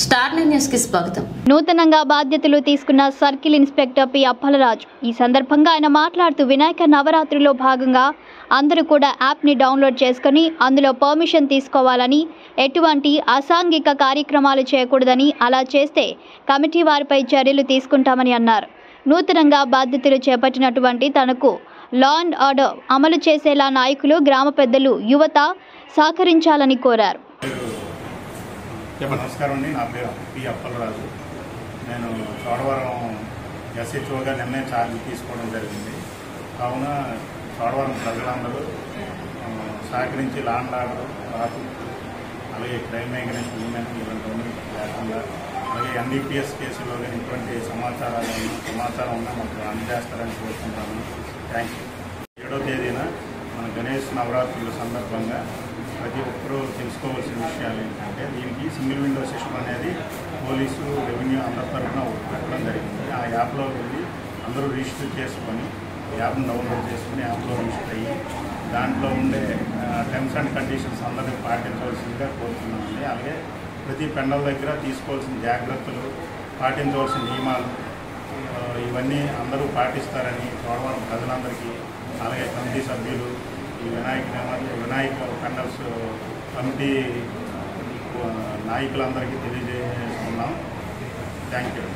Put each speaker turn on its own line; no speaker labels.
Star news కి స్వాగతం.
నూతనంగా బాధ్యతలు తీసుకున్న సర్కిల్ ఇన్స్పెక్టర్ పి అప్పలరాజు ఈ సందర్భంగా ఆయన మాట్లాడుతూ వినాయక నవరాత్రిలో భాగంగా అందరూ కూడా యాప్ని డౌన్లోడ్ చేసుకుని అందులో పర్మిషన్ తీసుకోవాలని, ఎటువంటి అసాంఘిక కార్యక్రమాలు చేయకూడదని, అలా చేస్తే కమిటీ వారిపై చర్యలు తీసుకుంటామని అన్నారు. నూతనంగా బాధ్యతలు చేపట్టినటువంటి తనకు లా అండ్ ఆర్డర్ అమలు చేసేలా నాయకులు, గ్రామ పెద్దలు, యువత సహకరించాలని కోరారు.
నమస్కారం అండి. నా పేరు పి అప్పలరాజు. నేను చోడవరం ఎస్హెచ్ఓగా నిన్నే ఛార్జ్ తీసుకోవడం జరిగింది. కావున చోడవరం ప్రజలందరూ సహకరించి లా అండ్ ఆర్డర్, ట్రాఫిక్, అలాగే క్రైమ్ అగైన్స్ట్ ఉమెన్ ఇలాంటివన్నీ లేకుండా, అలాగే ఎన్డీపీఎస్ కేసులో ఇటువంటి సమాచారం ఉన్నా మాకు అందజేస్తారని కోరుకుంటాను. Thank you. 7వ తేదీన మన గణేష్ నవరాత్రుల సందర్భంగా ప్రతి ఒక్కరూ తెలుసుకోవాల్సిన విషయాలు ఏంటంటే, దీనికి సింగిల్ విండో సిస్టమ్ అనేది పోలీసు, రెవెన్యూ అందరి తరఫున పెట్టడం జరిగింది. ఆ యాప్లో వెళ్ళి అందరూ రిజిస్టర్ చేసుకొని, యాప్ను డౌన్లోడ్ చేసుకుని యాప్లో రిజిస్టర్ అయ్యి దాంట్లో ఉండే టర్మ్స్ అండ్ కండిషన్స్ అందరినీ పాటించవలసిందిగా కోరుతున్నామండి. అలాగే ప్రతి పెండల దగ్గర తీసుకోవాల్సిన జాగ్రత్తలు, పాటించవలసిన నియమాలు ఇవన్నీ అందరూ పాటిస్తారని చోడవరం ప్రజలందరికీ, అలాగే కమిటీ సభ్యులు, ఈ వినాయక పెండల్స్ కమిటీ నాయకులందరికీ తెలియజేస్తున్నాం. Thank you.